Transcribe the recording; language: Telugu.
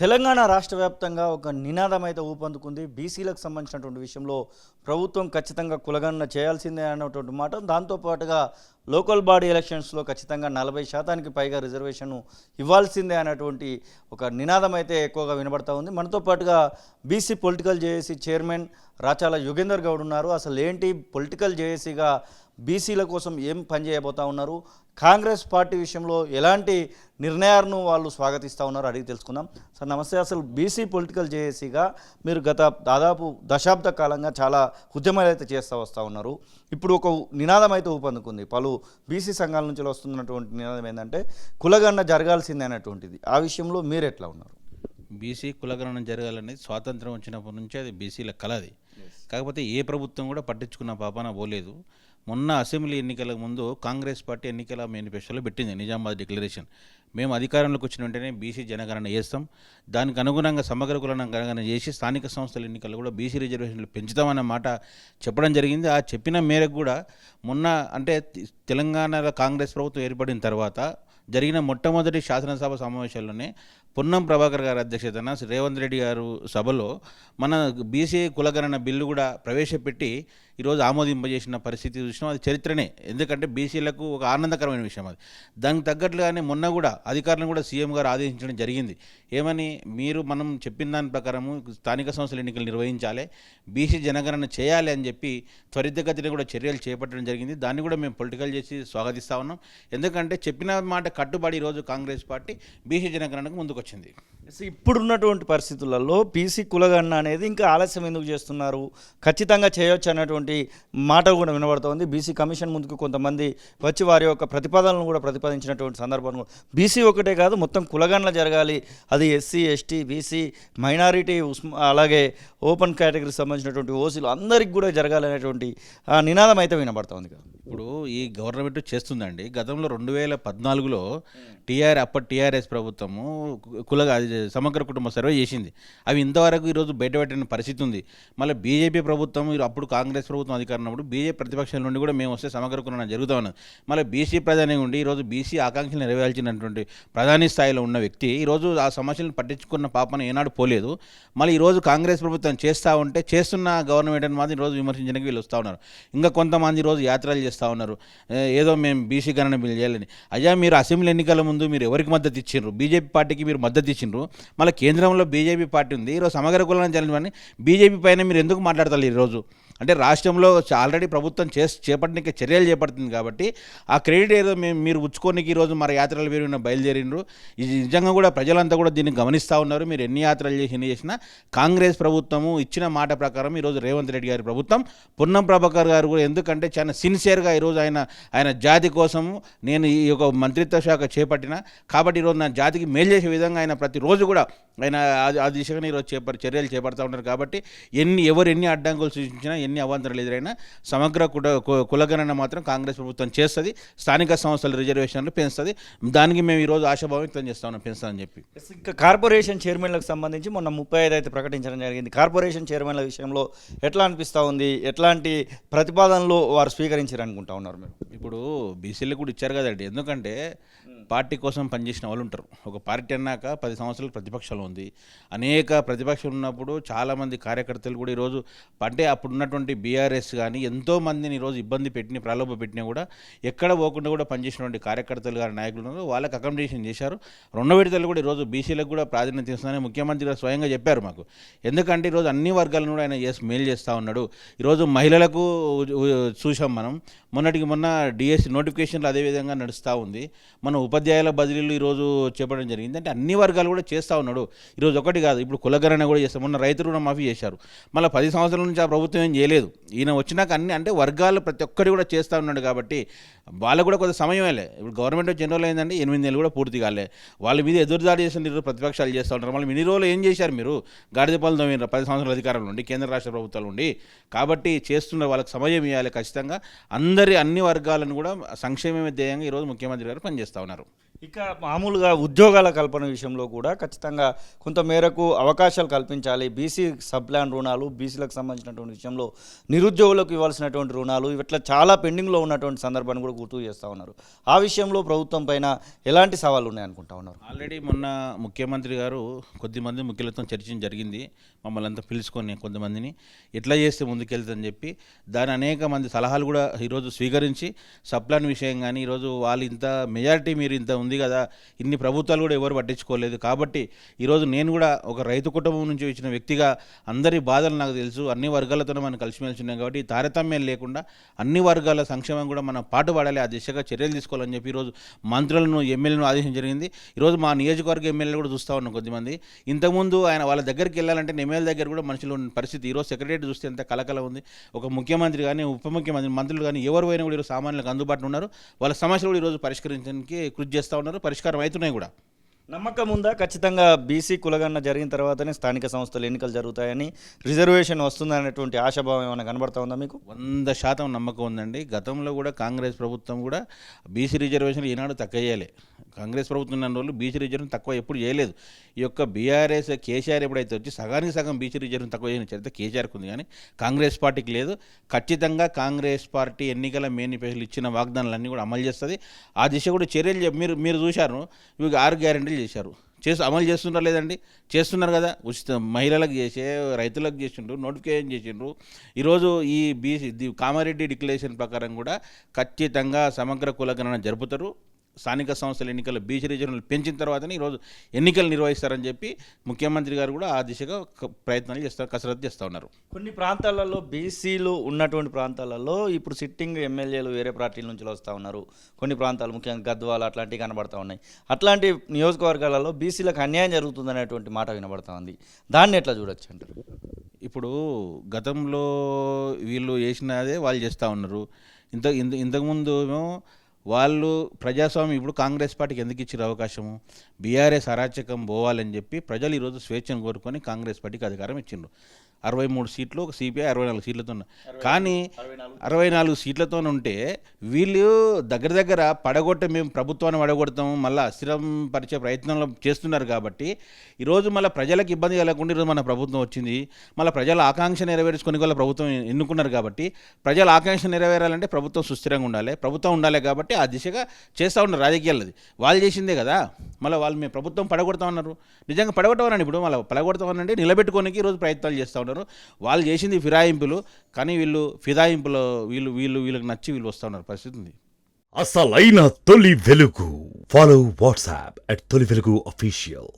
తెలంగాణ రాష్ట్ర వ్యాప్తంగా ఒక నినాదం అయితే ఊపందుకుంది. బీసీలకు సంబంధించినటువంటి విషయంలో ప్రభుత్వం ఖచ్చితంగా కులగణన చేయాల్సిందే అన్నటువంటి మాట. దాంతోపాటుగా లోకల్ బాడీ ఎలక్షన్స్లో ఖచ్చితంగా 40% పైగా రిజర్వేషన్ ఇవ్వాల్సిందే అనేటువంటి ఒక నినాదం అయితే ఎక్కువగా వినబడతా ఉంది. మనతో పాటుగా BC political JAC chairman Rachala Yogender Goud ఉన్నారు. అసలు ఏంటి పొలిటికల్ జేఏసీగా బీసీల కోసం ఏం పనిచేయబోతా ఉన్నారు, కాంగ్రెస్ పార్టీ విషయంలో ఎలాంటి నిర్ణయాలను వాళ్ళు స్వాగతిస్తూ ఉన్నారు అడిగి తెలుసుకుందాం. సార్ నమస్తే. అసలు బీసీ పొలిటికల్ జేఏసీగా మీరు గత దాదాపు దశాబ్ద కాలంగా చాలా ఉద్యమాలు అయితే చేస్తూ వస్తూ ఉన్నారు. ఇప్పుడు ఒక నినాదం అయితే ఊపందుకుంది. పలు బీసీ సంఘాల నుంచి వస్తున్నటువంటి నినాదం ఏంటంటే కులగణన జరగాల్సిందే అనేటువంటిది. ఆ విషయంలో మీరు ఎట్లా ఉన్నారు? బీసీ కులగణన జరగాలనేది స్వాతంత్రం వచ్చినప్పటి నుంచి అది బీసీల కలది. కాకపోతే ఏ ప్రభుత్వం కూడా పట్టించుకున్న పాపాన పోలేదు. మొన్న అసెంబ్లీ ఎన్నికల ముందు కాంగ్రెస్ పార్టీ ఎన్నికల మేనిఫెస్టోలో పెట్టింది నిజామాబాద్ డిక్లరేషన్. మేము అధికారంలోకి వచ్చిన వెంటనే బీసీ జనగణన చేస్తాం, దానికి అనుగుణంగా సమగ్ర కులగణన చేసి స్థానిక సంస్థల ఎన్నికల్లో కూడా బీసీ రిజర్వేషన్లు పెంచుతామన్న మాట చెప్పడం జరిగింది. ఆ చెప్పిన మేరకు కూడా మొన్న అంటే తెలంగాణలో కాంగ్రెస్ ప్రభుత్వం ఏర్పడిన తర్వాత జరిగిన మొట్టమొదటి శాసనసభ సమావేశాల్లోనే పొన్నం ప్రభాకర్ గారి అధ్యక్షతన రేవంత్ రెడ్డి గారు సభలో మన బీసీ కులగణన బిల్లు కూడా ప్రవేశపెట్టి ఈరోజు ఆమోదింపజేసిన పరిస్థితి చూసినాం. అది చరిత్రనే, ఎందుకంటే బీసీలకు ఒక ఆనందకరమైన విషయం అది. దానికి తగ్గట్లుగానే మొన్న కూడా అధికారులను కూడా సీఎం గారు ఆదేశించడం జరిగింది. ఏమని, మీరు మనం చెప్పిన దాని ప్రకారము స్థానిక సంస్థల ఎన్నికలు నిర్వహించాలి, బీసీ జనగణన చేయాలి అని చెప్పి త్వరితగతిన కూడా చర్యలు చేపట్టడం జరిగింది. దాన్ని కూడా మేము పొలిటికల్ చేసి స్వాగతిస్తూ ఉన్నాం. ఎందుకంటే చెప్పిన మాట కట్టుబడి ఈరోజు కాంగ్రెస్ పార్టీ బీసీ జనగణనకు ముందుకు వచ్చింది. ఇప్పుడున్నటువంటి పరిస్థితులలో బీసీ కులగణన అనేది ఇంకా ఆలస్యం ఎందుకు చేస్తున్నారు, ఖచ్చితంగా చేయొచ్చు అన్నటువంటి మాట కూడా వినబడుతోంది. బీసీ కమిషన్ ముందుకు కొంతమంది వచ్చి వారి యొక్క ప్రతిపాదనలు కూడా ప్రతిపాదించినటువంటి సందర్భంలో బీసీ ఒకటే కాదు మొత్తం కులగణన జరగాలి, అది ఎస్సీ ఎస్టీ బీసీ మైనారిటీ అలాగే ఓపెన్ కేటగిరీకి సంబంధించినటువంటి ఓసీలు అందరికి కూడా జరగాలనేటువంటి నినాదం అయితే వినబడుతోంది. ఇప్పుడు ఈ గవర్నమెంట్ చేస్తుందండి. గతంలో 2014లో అప్పటి టీఆర్ఎస్ ప్రభుత్వము సమగ్ర కుటుంబ సర్వే చేసింది. అవి ఇంతవరకు ఈరోజు బయటపెట్టిన పరిస్థితి ఉంది. మళ్ళీ బీజేపీ ప్రభుత్వం అప్పుడు కాంగ్రెస్ ప్రభుత్వం అధికారంలో ఉన్నప్పుడు బీజేపీ ప్రతిపక్షాల నుండి కూడా మేము వస్తే సమగ్ర కుటుంబం జరుగుతూ ఉన్నది. మళ్ళీ బీసీ ప్రధాని ఉండి ఈరోజు బీసీ ఆకాంక్షలు నెరవేర్చినటువంటి ప్రధాని స్థాయిలో ఉన్న వ్యక్తి ఈరోజు ఆ సమస్యలను పట్టించుకున్న పాపన ఏనాడు పోలేదు. మళ్ళీ ఈరోజు కాంగ్రెస్ ప్రభుత్వం చేస్తూ ఉంటే చేస్తున్న గవర్నమెంట్ అని మాత్రం ఈరోజు విమర్శించడానికి వీళ్ళు వస్తూ ఉన్నారు. ఇంకా కొంతమంది ఈరోజు యాత్రలు చేస్తూ ఉన్నారు, ఏదో మేము బీసీ గణన బిల్ చేయాలని. అయ్యా, మీరు అసెంబ్లీ ఎన్నికల ముందు మీరు ఎవరికి మద్దతు ఇచ్చిండ్రు? బీజేపీ పార్టీకి మీరు మద్దతు ఇచ్చిండ్రు. మళ్ళీ కేంద్రంలో బీజేపీ పార్టీ ఉంది. ఈరోజు సమగ్ర కులం జరగాలని బీజేపీ పైన మీరు ఎందుకు మాట్లాడతారు ఈరోజు? అంటే రాష్ట్రంలో ఆల్రెడీ ప్రభుత్వం చేపట్టడానికి చర్యలు చేపడుతుంది కాబట్టి ఆ క్రెడిట్ ఏదో మీరు ఉచ్చుకోనికి ఈరోజు మరి యాత్రలు వేరు బయలుదేరిండ్రు. ఇది నిజంగా కూడా ప్రజలంతా కూడా దీన్ని గమనిస్తూ ఉన్నారు. మీరు ఎన్ని యాత్రలు చేసినా కాంగ్రెస్ ప్రభుత్వము ఇచ్చిన మాట ప్రకారం ఈరోజు రేవంత్ రెడ్డి గారి ప్రభుత్వం, పొన్నం ప్రభాకర్ గారు కూడా ఎందుకంటే చాలా సిన్సియర్గా ఈరోజు ఆయన జాతి కోసము నేను ఈ యొక్క మంత్రిత్వ శాఖ చేపట్టిన కాబట్టి ఈరోజు నా జాతికి మేలు చేసే విధంగా ఆయన ప్రతిరోజు కూడా ఆయన ఆ దిశగానే ఈరోజు చర్యలు చేపడుతూ ఉన్నారు. కాబట్టి ఎవరు ఎన్ని అడ్డంకులు సూచించినా ఎన్ని అవాంతరాలు ఎదురైనా సమగ్ర కులగణన మాత్రం కాంగ్రెస్ ప్రభుత్వం చేస్తుంది. స్థానిక సంస్థల రిజర్వేషన్లు పెంచుతుంది. దానికి మేము ఈరోజు ఆశాభావం వ్యక్తం చేస్తా ఉన్నాం, పెంచుతామని చెప్పి. ఇంకా కార్పొరేషన్ చైర్మన్లకు సంబంధించి మొన్న 35 అయితే ప్రకటించడం జరిగింది. కార్పొరేషన్ చైర్మన్ల విషయంలో ఎట్లా అనిపిస్తూ ఉంది, ఎట్లాంటి ప్రతిపాదనలు వారు స్వీకరించారు అనుకుంటా ఉన్నారు మీరు? ఇప్పుడు బీసీలకు కూడా ఇచ్చారు కదండి. ఎందుకంటే పార్టీ కోసం పనిచేసిన వాళ్ళు ఉంటారు. ఒక పార్టీ అన్నాక 10 సంవత్సరాలు ప్రతిపక్షంలో ఉంది. అనేక ప్రతిపక్షాలు ఉన్నప్పుడు చాలామంది కార్యకర్తలు కూడా ఈరోజు అంటే అప్పుడు ఉన్నటువంటి బీఆర్ఎస్ కానీ ఎంతోమందిని ఈరోజు ఇబ్బంది పెట్టిన ప్రలోభ పెట్టినా కూడా ఎక్కడ పోకుండా కూడా పనిచేసినటువంటి కార్యకర్తలు కానీ నాయకులు ఉన్నారు. వాళ్ళకి అకామిడేషన్ చేశారు. 2 విడతలు కూడా ఈరోజు బీసీలకు కూడా ప్రాధాన్యత ఇస్తుందని ముఖ్యమంత్రి గారు స్వయంగా చెప్పారు మాకు. ఎందుకంటే ఈరోజు అన్ని వర్గాలను కూడా ఆయన మేలు చేస్తూ ఉన్నాడు. ఈరోజు మహిళలకు చూసాం మనం, మొన్న డిఎస్సి నోటిఫికేషన్లు అదేవిధంగా నడుస్తూ ఉంది. మన ఉపాధ్యాయుల బదిలీలు ఈరోజు చేపట్టడం జరిగింది. అంటే అన్ని వర్గాలు కూడా చేస్తూ ఉన్నాడు. ఈరోజు ఒకటి కాదు, ఇప్పుడు కులగణన కూడా చేస్తాం. మొన్న రైతు రుణమాఫీ చేశారు. మళ్ళీ 10 సంవత్సరాల నుంచి ఆ ప్రభుత్వం ఏం చేయలేదు. ఈయన వచ్చినాక అన్ని అంటే వర్గాలు ప్రతి ఒక్కటి కూడా చేస్తూ ఉన్నాడు. కాబట్టి వాళ్ళకు కూడా కొంత సమయమేలే. ఇప్పుడు గవర్నమెంట్ జనరల్ అయిందండి, 8 నెలలు కూడా పూర్తి కాలే. వాళ్ళ మీద ఎదురుదాడి చేసిన ఈరోజు ప్రతిపక్షాలు చేస్తూ ఉంటారు. మళ్ళీ ఇన్ని రోజులు ఏం చేశారు మీరు? గాడిద పాలు తోమినారు 10 సంవత్సరాల అధికారంలో ఉండి, కేంద్ర రాష్ట్ర ప్రభుత్వాలు ఉండి. కాబట్టి చేస్తున్న వాళ్ళకి సమయం ఇవ్వాలి ఖచ్చితంగా. అన్ని వర్గాలను కూడా సంక్షేమమే ధ్యేయంగా ఈరోజు ముఖ్యమంత్రి గారు పనిచేస్తూ ఉన్నారు. ఇక మామూలుగా ఉద్యోగాల కల్పన విషయంలో కూడా ఖచ్చితంగా కొంత మేరకు అవకాశాలు కల్పించాలి. బీసీ సబ్ ప్లాన్ రుణాలు, బీసీలకు సంబంధించినటువంటి విషయంలో నిరుద్యోగులకు ఇవ్వాల్సినటువంటి రుణాలు ఇట్లా చాలా పెండింగ్లో ఉన్నటువంటి సందర్భాన్ని కూడా గుర్తు చేస్తూ ఉన్నారు. ఆ విషయంలో ప్రభుత్వం పైన ఎలాంటి సవాళ్ళు ఉన్నాయనుకుంటా ఉన్నారు? ఆల్రెడీ మొన్న ముఖ్యమంత్రి గారు కొద్దిమంది ముఖ్యులతో చర్చించడం జరిగింది. మమ్మల్ని అంతా పిలుచుకొని కొంతమందిని ఎట్లా చేస్తే ముందుకెళ్తుందని చెప్పి దాని అనేక మంది సలహాలు కూడా ఈరోజు స్వీకరించి సప్లాన్ విషయం కానీ ఈరోజు వాళ్ళు ఇంత మెజారిటీ మీరు ఇంత ఉంది కదా, ఇన్ని ప్రభుత్వాలు కూడా ఎవరు పట్టించుకోలేదు. కాబట్టి ఈరోజు నేను కూడా ఒక రైతు కుటుంబం నుంచి వచ్చిన వ్యక్తిగా అందరి బాధలు నాకు తెలుసు. అన్ని వర్గాలతోనే మనం కలిసిమెలిసి ఉన్నాం కాబట్టి తారతమ్యం లేకుండా అన్ని వర్గాల సంక్షేమం కూడా మనం పాటుపడాలి, ఆ దిశగా చర్యలు తీసుకోవాలని చెప్పి ఈరోజు మంత్రులను ఎమ్మెల్యేలను ఆదేశం జరిగింది. ఈరోజు మా నియోజకవర్గ ఎమ్మెల్యేలు కూడా చూస్తూ ఉన్నాం కొద్దిమంది. ఇంతకుముందు ఆయన వాళ్ళ దగ్గరికి వెళ్ళాలంటే ఎమ్మెల్యే దగ్గర కూడా మనుషులు ఉన్న పరిస్థితి. ఈరోజు సెక్రటరీ చూస్తే ఎంత కలకల ఉంది. ఒక ముఖ్యమంత్రి కానీ ఉప ముఖ్యమంత్రి మంత్రులు కానీ ఎవరు అయినా కూడా ఈరోజు సామాన్యులకు అందుబాటులో ఉన్నారు. వాళ్ళ సమస్యలు కూడా ఈరోజు పరిష్కరించడానికి కృషి చేస్తూ ఉన్నారు, పరిష్కారం అవుతున్నాయి కూడా. నమ్మకం ఉందా ఖచ్చితంగా బీసీ కులగన్న జరిగిన తర్వాతనే స్థానిక సంస్థలు ఎన్నికలు జరుగుతాయని, రిజర్వేషన్ వస్తుందనేటువంటి ఆశాభావం ఏమైనా కనబడతా ఉందా మీకు? 100% నమ్మకం ఉందండి. గతంలో కూడా కాంగ్రెస్ ప్రభుత్వం కూడా బీసీ రిజర్వేషన్ ఈనాడు తక్కువ చేయలే. కాంగ్రెస్ ప్రభుత్వం ఉన్న రోజులు బీసీ రిజర్వేషన్ తక్కువ ఎప్పుడు చేయలేదు. ఈ యొక్క బీఆర్ఎస్ కేసీఆర్ ఎప్పుడైతే వచ్చి సగానికి సగం బీసీ రిజర్వేషన్ తక్కువ చేయని చరిత్ర కేసీఆర్కి ఉంది, కానీ కాంగ్రెస్ పార్టీకి లేదు. ఖచ్చితంగా కాంగ్రెస్ పార్టీ ఎన్నికల మేనిఫెస్టోలు ఇచ్చిన వాగ్దానాలన్నీ కూడా అమలు చేస్తుంది. ఆ దిశ కూడా చర్యలు మీరు చూశారు. ఇవి 6 గ్యారెంటీలు చేశారు. అమలు చేస్తున్నారా లేదండి? చేస్తున్నారు కదా. ఉచిత మహిళలకు చేసే, రైతులకు చేసిండ్రు, నోటిఫికేషన్ చేసిండ్రు. ఈరోజు ఈ కామారెడ్డి డిక్లరేషన్ ప్రకారం కూడా ఖచ్చితంగా సమగ్ర కులగణన జరుపుతారు. స్థానిక సంస్థల ఎన్నికల్లో బీసీ రిజర్వేషన్లు పెంచిన తర్వాతనే ఈరోజు ఎన్నికలు నిర్వహిస్తారని చెప్పి ముఖ్యమంత్రి గారు కూడా ఆ దిశగా ప్రయత్నాలు చేస్తారు, కసరత్తు చేస్తూ ఉన్నారు. కొన్ని ప్రాంతాలలో బీసీలు ఉన్నటువంటి ప్రాంతాలలో ఇప్పుడు సిట్టింగ్ ఎమ్మెల్యేలు వేరే పార్టీల నుంచి వస్తూ ఉన్నారు. కొన్ని ప్రాంతాలు ముఖ్యంగా గద్వాల అట్లాంటివి కనబడతా ఉన్నాయి. అట్లాంటి నియోజకవర్గాలలో బీసీలకు అన్యాయం జరుగుతుందనేటువంటి మాట వినబడతా ఉంది. దాన్ని ఎట్లా చూడొచ్చు అంటారు? ఇప్పుడు గతంలో వీళ్ళు చేసినదే వాళ్ళు చేస్తూ ఉన్నారు. ఇంతకుముందు వాళ్ళు ప్రజాస్వామ్యం ఇప్పుడు కాంగ్రెస్ పార్టీకి ఎందుకు ఇచ్చిన అవకాశము? బీఆర్ఎస్ అరాచకం పోవాలని చెప్పి ప్రజలు ఈరోజు స్వేచ్ఛను కోరుకొని కాంగ్రెస్ పార్టీకి అధికారం ఇచ్చిండ్రు. 63 సీట్లు, ఒక సిపిఐ 64 సీట్లతో ఉన్నాయి. కానీ 64 సీట్లతో ఉంటే వీళ్ళు దగ్గర పడగొట్టే, మేము ప్రభుత్వాన్ని పడగొడతాము, మళ్ళీ అస్థిరం పరిచే ప్రయత్నంలో చేస్తున్నారు. కాబట్టి ఈరోజు మళ్ళీ ప్రజలకు ఇబ్బంది కలగకుండా ఈరోజు మన ప్రభుత్వం వచ్చింది. మళ్ళీ ప్రజల ఆకాంక్ష నెరవేర్చుకొని వాళ్ళ ప్రభుత్వం ఎన్నుకున్నారు. కాబట్టి ప్రజల ఆకాంక్ష నెరవేరాలంటే ప్రభుత్వం సుస్థిరంగా ఉండాలి, ప్రభుత్వం ఉండాలి. కాబట్టి ఆ దిశగా చేస్తూ ఉన్నారు రాజకీయాలది. వాళ్ళు చేసిందే కదా. మళ్ళీ వాళ్ళు మేము ప్రభుత్వం పడగొడతామన్నారు. నిజంగా పడగొట్టమనండి. ఇప్పుడు మళ్ళీ పడగొడతామనండి, నిలబెట్టుకోనికి ఈరోజు ప్రయత్నాలు చేస్తూ ఉన్నారు. వాళ్ళు చేసింది ఫిరాయింపులు, కానీ వీళ్ళు ఫిదాయింపులో వీళ్ళకి నచ్చి వీళ్ళు వస్తూ ఉన్నారు. పరిస్థితి ఉంది. అసలైన తొలి వెలుగు. ఫాలో వాట్సాప్ @తొలి వెలుగు official.